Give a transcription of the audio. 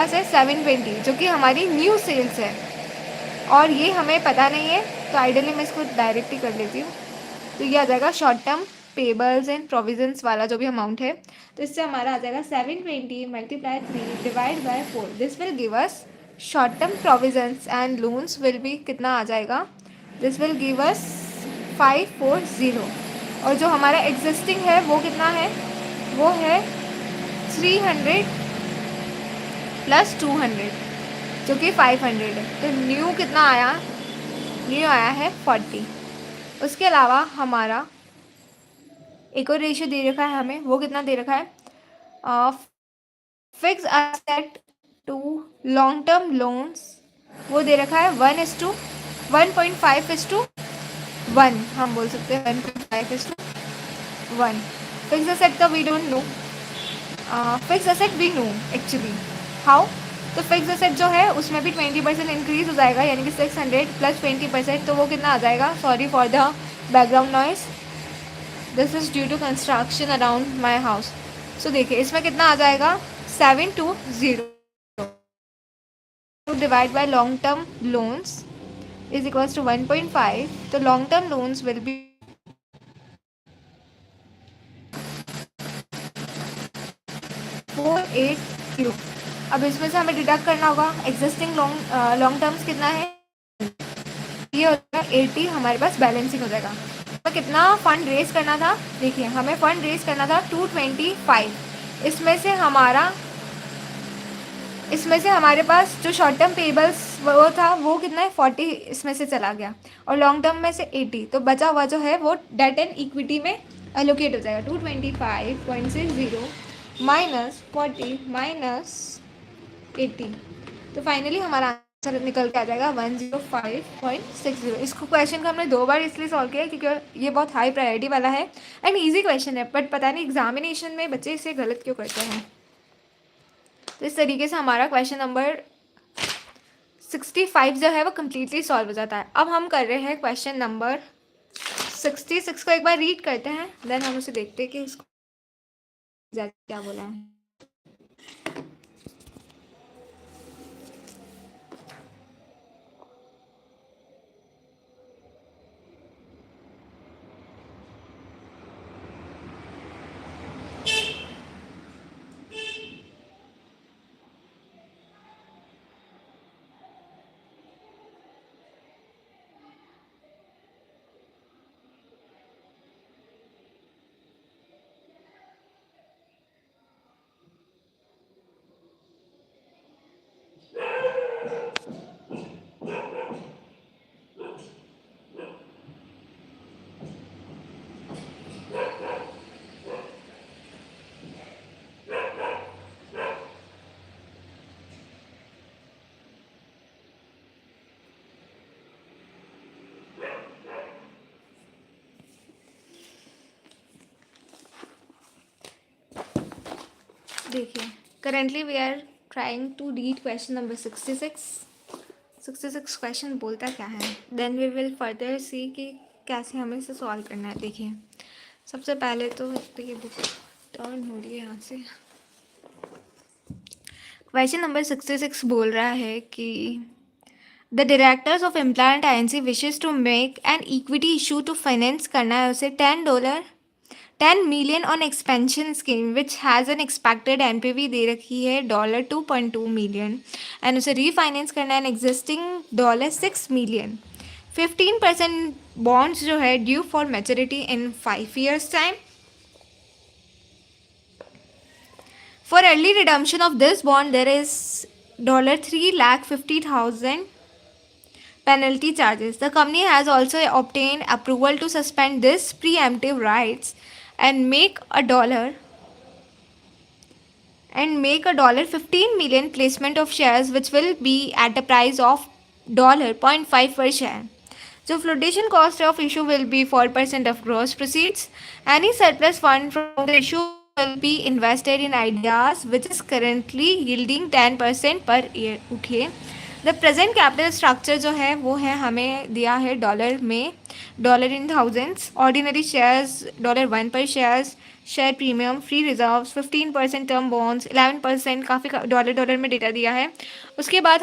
पास है 720 जो कि हमारी न्यू सेल्स है, और ये हमें पता नहीं है, तो आइडियली मैं इसको डायरेक्ट ही कर लेती हूँ। तो ये आ जाएगा short term payables and provisions वाला जो भी अमाउंट है। तो इससे हमारा आ जाएगा 720 multiply 3 divide by 4, this will give us short term provisions and loans will B कितना आ जाएगा, दिस विल गिव अस 540। और जो हमारा एग्जिस्टिंग है वो कितना है, वो है 300 प्लस 200 जो कि 500 है। तो न्यू कितना आया, न्यू आया है 40। उसके अलावा हमारा एक और रेशियो दे रखा है हमें, वो कितना दे रखा है, fix asset to long term loans, वो दे रखा है 1:1.5:1, हम बोल सकते हैं 1.5:1। फिक्स एसेट का we don't know, fix asset we know actually how. तो फिक्स एसेट जो है उसमें भी 20% इंक्रीज हो जाएगा, यानी कि 600 प्लस 20%, तो वो कितना आ जाएगा, sorry for the background noise, this is due to construction around my house. So देखिए इसमें कितना आ जाएगा, 720 divide by long term loans is equals to 1.5। तो long term loans will be 480। अब इसमें से हमें डिडक्ट करना होगा एग्जिस्टिंग लॉन्ग टर्म्स कितना है, ये हो जाएगा 80, हमारे पास बैलेंसिंग हो जाएगा। तो कितना फंड रेज करना था, देखिए हमें फंड रेज करना था 225। इसमें से हमारे पास जो शॉर्ट टर्म पेबल्स वो था वो कितना है 40, इसमें से चला गया, और लॉन्ग टर्म में से 80, तो बचा हुआ जो है वो डेट एंड इक्विटी में एलोकेट हो जाएगा। 225.60 माइनस 40 माइनस 80, तो फाइनली हमारा आंसर निकल के आ जाएगा 105.60। इसको क्वेश्चन को हमने 2 बार इसलिए सॉल्व किया क्योंकि ये बहुत हाई प्रायोरिटी वाला है एंड ईजी क्वेश्चन है, बट पता नहीं एग्जामिनेशन में बच्चे इसे गलत क्यों करते हैं। तो इस तरीके से हमारा क्वेश्चन नंबर 65 जो है वो कम्प्लीटली सॉल्व हो जाता है। अब हम कर रहे हैं क्वेश्चन नंबर 66 को एक बार रीड करते हैं, देन हम उसे देखते हैं कि उसको क्या बोला है। देखिए currently we are trying to read question number 66 question बोलता क्या है, then we will further see कि कैसे हमें इसे सॉल्व करना है। देखिए सबसे पहले तो ये बुक टर्न हो रही है यहाँ से। क्वेश्चन नंबर 66 बोल रहा है कि the directors of implant INC wishes to make an equity issue to finance करना है उसे $10 million on expansion scheme which has an expected NPV दे रखी है $2.2 million एंड उसे रीफाइनेंस करना है एन एग्जिस्टिंग $6 million। 15% बॉन्ड्स जो है due for maturity in 5 years time. For early redemption of this bond, there is $350,000 penalty charges. The company has also obtained approval to suspend this preemptive rights and make a $15 million placement of shares, which will be at a price of $0.5 per share. So flotation cost of issue will be 4% of gross proceeds. Any surplus fund from the issue will be invested in ideas which is currently yielding 10% per year. उठिए the present capital structure जो है वो है हमें दिया है dollar में, $in thousands, ordinary shares $1 per shares, share premium, free reserves, 15% term bonds, 11%, काफ़ी डॉलर डॉलर में डेटा दिया है। उसके बाद